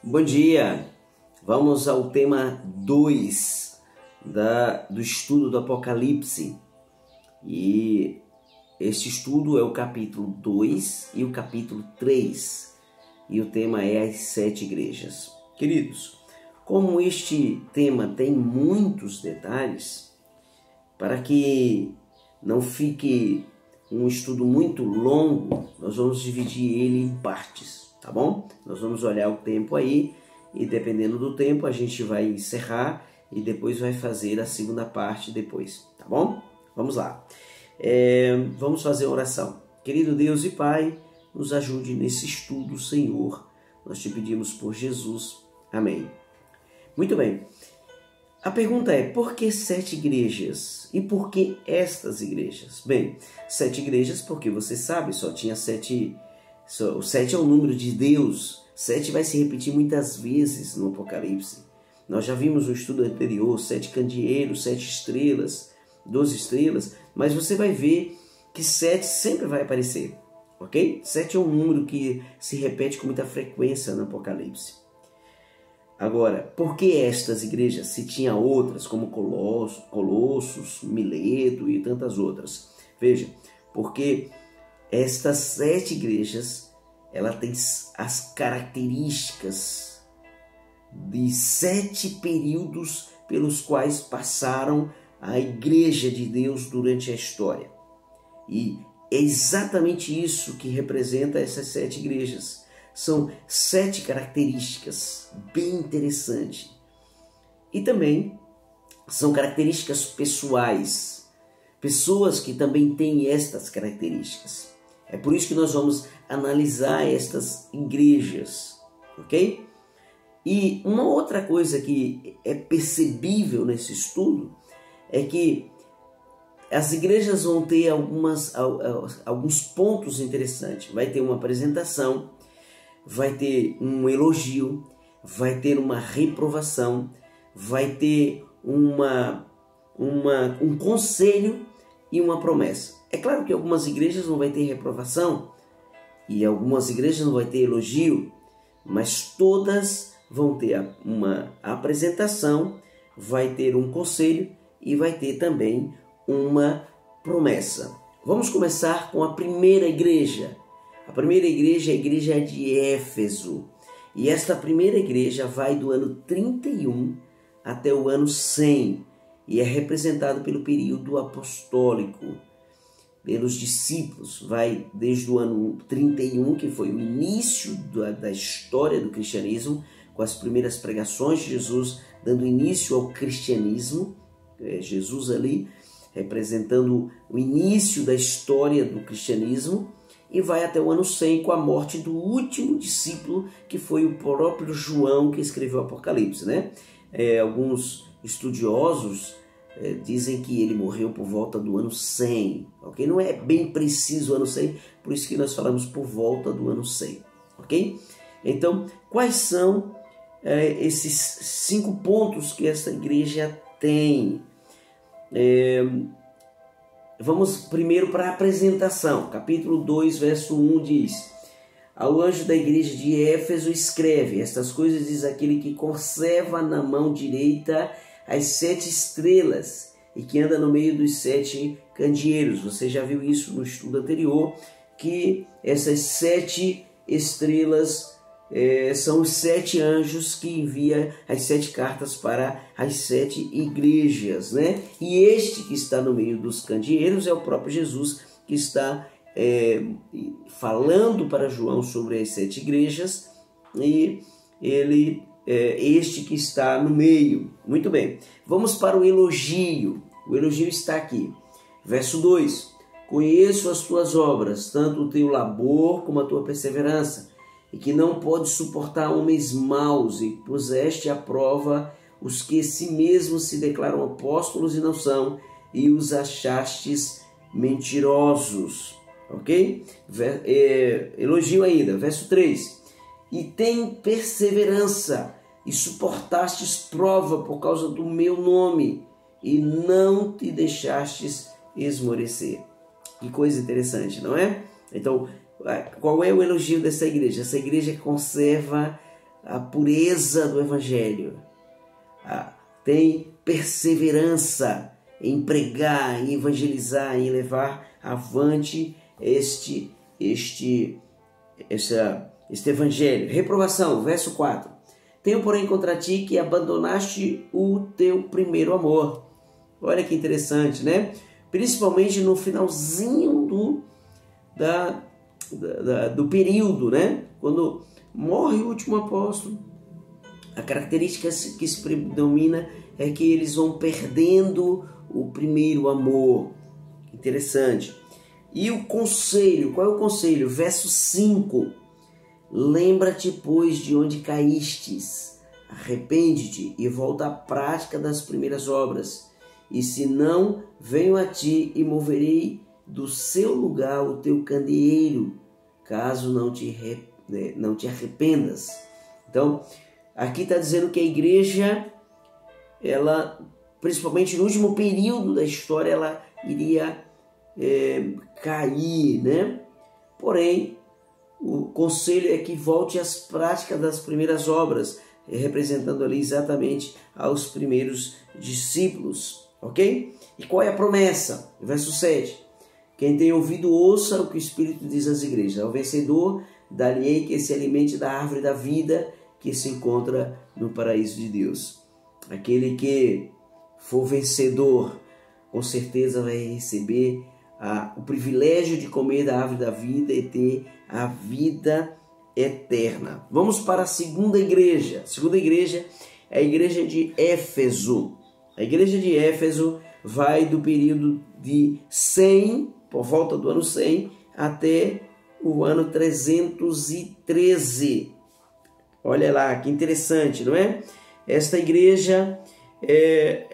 Bom dia! Vamos ao tema 2 do estudo do Apocalipse. E este estudo é o capítulo 2 e o capítulo 3. E o tema é as 7 igrejas. Queridos, como este tema tem muitos detalhes, para que não fique um estudo muito longo, nós vamos dividir ele em partes, tá bom? Nós vamos olhar o tempo aí e dependendo do tempo a gente vai encerrar e depois vai fazer a segunda parte depois, tá bom? Vamos lá. Vamos fazer uma oração. Querido Deus e Pai, nos ajude nesse estudo, Senhor. Nós te pedimos por Jesus. Amém. Muito bem. A pergunta é, por que 7 igrejas? E por que estas igrejas? Bem, 7 igrejas porque você sabe, só tinha 7. O 7 é o número de Deus. 7 vai se repetir muitas vezes no Apocalipse. Nós já vimos no estudo anterior, 7 candeeiros, 7 estrelas, 12 estrelas, mas você vai ver que 7 sempre vai aparecer, ok? 7 é um número que se repete com muita frequência no Apocalipse. Agora, por que estas igrejas, se tinha outras, como Colossos, Mileto e tantas outras? Veja, porque estas 7 igrejas, ela tem as características de 7 períodos pelos quais passaram a igreja de Deus durante a história. E é exatamente isso que representa essas 7 igrejas. São 7 características bem interessantes. E também são características pessoais. Pessoas que também têm estas características. É por isso que nós vamos analisar estas igrejas, ok? E uma outra coisa que é percebível nesse estudo é que as igrejas vão ter alguns pontos interessantes. Vai ter uma apresentação, vai ter um elogio, vai ter uma reprovação, vai ter um conselho e uma promessa. É claro que algumas igrejas não vai ter reprovação e algumas igrejas não vai ter elogio, mas todas vão ter uma apresentação, vai ter um conselho e vai ter também uma promessa. Vamos começar com a primeira igreja. A primeira igreja é a igreja de Éfeso. E esta primeira igreja vai do ano 31 até o ano 100 e é representado pelo período apostólico, pelos discípulos. Vai desde o ano 31, que foi o início da história do cristianismo, com as primeiras pregações de Jesus, dando início ao cristianismo. Jesus ali representando o início da história do cristianismo. E vai até o ano 100 com a morte do último discípulo, que foi o próprio João que escreveu o Apocalipse, né? Alguns estudiosos dizem que ele morreu por volta do ano 100, ok? Não é bem preciso o ano 100, por isso que nós falamos por volta do ano 100, ok? Então, quais são esses 5 pontos que essa igreja tem? Vamos primeiro para a apresentação. Capítulo 2, verso 1 diz: Ao anjo da igreja de Éfeso escreve: Estas coisas diz aquele que conserva na mão direita as 7 estrelas e que anda no meio dos 7 candeeiros. Você já viu isso no estudo anterior, que essas 7 estrelas são os 7 anjos que envia as 7 cartas para as 7 igrejas, né? E este que está no meio dos candeeiros é o próprio Jesus, que está falando para João sobre as 7 igrejas, e ele este que está no meio. Muito bem, vamos para o elogio. O elogio está aqui, verso 2: Conheço as tuas obras, tanto o teu labor como a tua perseverança, e que não pode suportar homens maus, e puseste à prova os que si mesmos se declaram apóstolos e não são, e os achastes mentirosos. Ok? Elogio ainda, verso 3: E tem perseverança, e suportastes prova por causa do meu nome, e não te deixastes esmorecer. Que coisa interessante, não é? Então, qual é o elogio dessa igreja? Essa igreja conserva a pureza do Evangelho, tem perseverança em pregar, em evangelizar, em levar avante este Evangelho. Reprovação, verso 4. Tenho, porém, contra ti que abandonaste o teu primeiro amor. Olha que interessante, né? Principalmente no finalzinho do período, né? Quando morre o último apóstolo, a característica que se predomina é que eles vão perdendo o primeiro amor. Interessante. E o conselho, qual é o conselho? Verso 5. Lembra-te, pois, de onde caístes, arrepende-te e volta à prática das primeiras obras. E se não, venho a ti e moverei do seu lugar o teu candeeiro, caso não te arrependas. Então, aqui está dizendo que a igreja, ela, principalmente no último período da história, ela iria cair, né? Porém, o conselho é que volte às práticas das primeiras obras, representando ali exatamente aos primeiros discípulos, ok? E qual é a promessa? Verso 7. Quem tem ouvido, ouça o que o Espírito diz às igrejas. Ao vencedor, dar-lhe-ei que se alimente da árvore da vida que se encontra no paraíso de Deus. Aquele que for vencedor, com certeza vai receber o privilégio de comer da árvore da vida e ter a vida eterna. Vamos para a segunda igreja. A segunda igreja é a igreja de Éfeso. A igreja de Éfeso vai do período de 100, por volta do ano 100, até o ano 313. Olha lá, que interessante, não é? Esta igreja é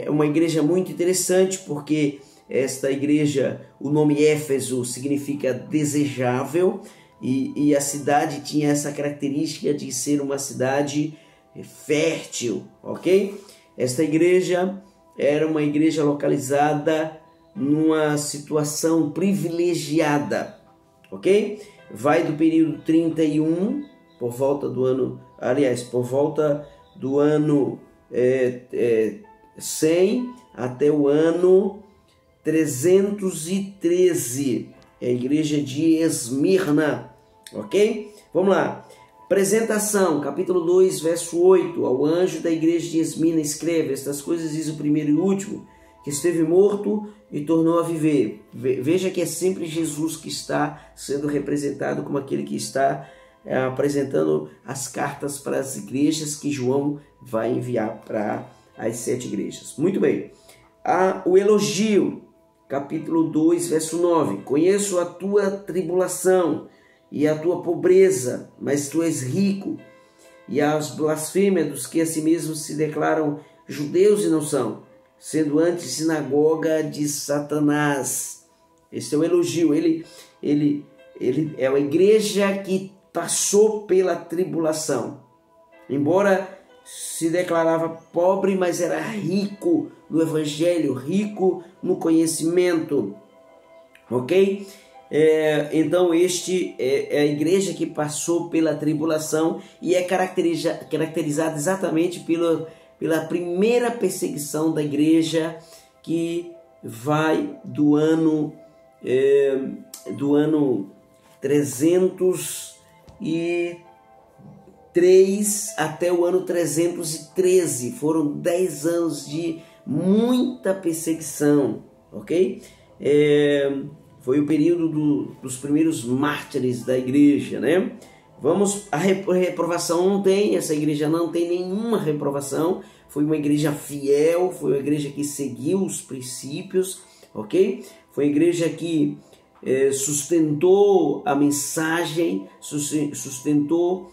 uma igreja muito interessante, porque esta igreja, o nome Éfeso significa desejável, e a cidade tinha essa característica de ser uma cidade fértil, ok? Esta igreja era uma igreja localizada numa situação privilegiada, ok? Vai do período 31, por volta do ano 100 até o ano 313, é a igreja de Esmirna, ok? Vamos lá. Apresentação, capítulo 2, verso 8. Ao anjo da igreja de Esmirna escreve: estas coisas diz o primeiro e último, que esteve morto e tornou a viver. Veja que é sempre Jesus que está sendo representado como aquele que está apresentando as cartas para as igrejas que João vai enviar para as 7 igrejas. Muito bem. O elogio, capítulo 2, verso 9. Conheço a tua tribulação e a tua pobreza, mas tu és rico, e as blasfêmias dos que a si mesmos se declaram judeus e não são, sendo antes sinagoga de Satanás. Esse é o elogio. Ele é uma igreja que passou pela tribulação. Embora se declarava pobre, mas era rico no evangelho, rico no conhecimento, ok? Então este é a igreja que passou pela tribulação e é caracterizada exatamente pela primeira perseguição da igreja, que vai do ano 303 até o ano 313. Foram 10 anos de muita perseguição, ok? Foi o período dos primeiros mártires da igreja, né? A reprovação não tem, essa igreja não tem nenhuma reprovação. Foi uma igreja fiel, foi uma igreja que seguiu os princípios, ok? Foi uma igreja que sustentou a mensagem, sustentou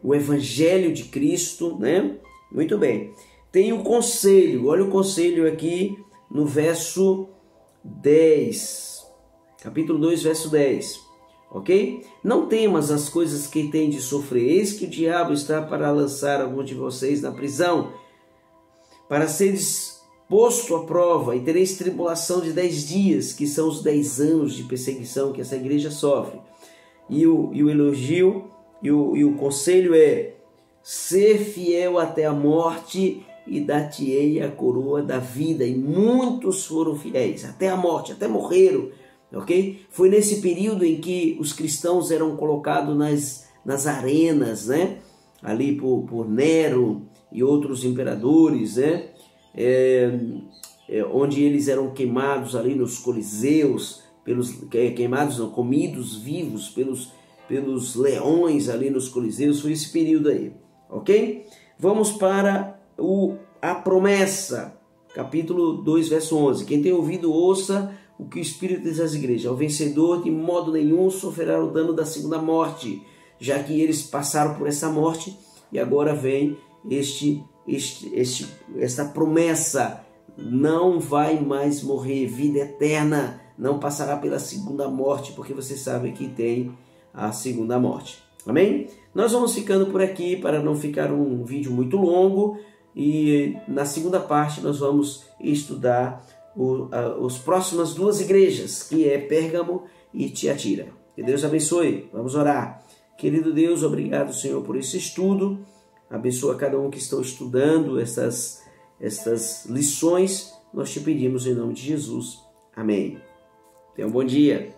o evangelho de Cristo, né? Muito bem. Tem o conselho, olha o conselho aqui no verso 10, capítulo 2, verso 10, ok? Não temas as coisas que tem de sofrer, eis que o diabo está para lançar alguns de vocês na prisão, para seres posto à prova, e tereis tribulação de 10 dias, que são os 10 anos de perseguição que essa igreja sofre. E o elogio e o conselho é: ser fiel até a morte e dar-te-ei a coroa da vida. E muitos foram fiéis até a morte, até morreram, ok? Foi nesse período em que os cristãos eram colocados nas arenas, né? Ali por Nero e outros imperadores, né? Onde eles eram queimados ali nos coliseus, queimados, não, comidos vivos pelos leões ali nos coliseus. Foi esse período aí, ok? Vamos para a promessa, capítulo 2, verso 11. Quem tem ouvido, ouça o que o Espírito diz às igrejas. Ao vencedor de modo nenhum sofrerá o dano da segunda morte, já que eles passaram por essa morte e agora vem esta promessa: não vai mais morrer, vida eterna, não passará pela segunda morte, porque você sabe que tem a segunda morte. Amém? Nós vamos ficando por aqui para não ficar um vídeo muito longo, e na segunda parte nós vamos estudar as próximas duas igrejas, que é Pérgamo e Tiatira. Que Deus abençoe. Vamos orar. Querido Deus, obrigado, Senhor, por esse estudo. Abençoa cada um que está estudando estas lições. Nós te pedimos em nome de Jesus. Amém. Tenha um bom dia.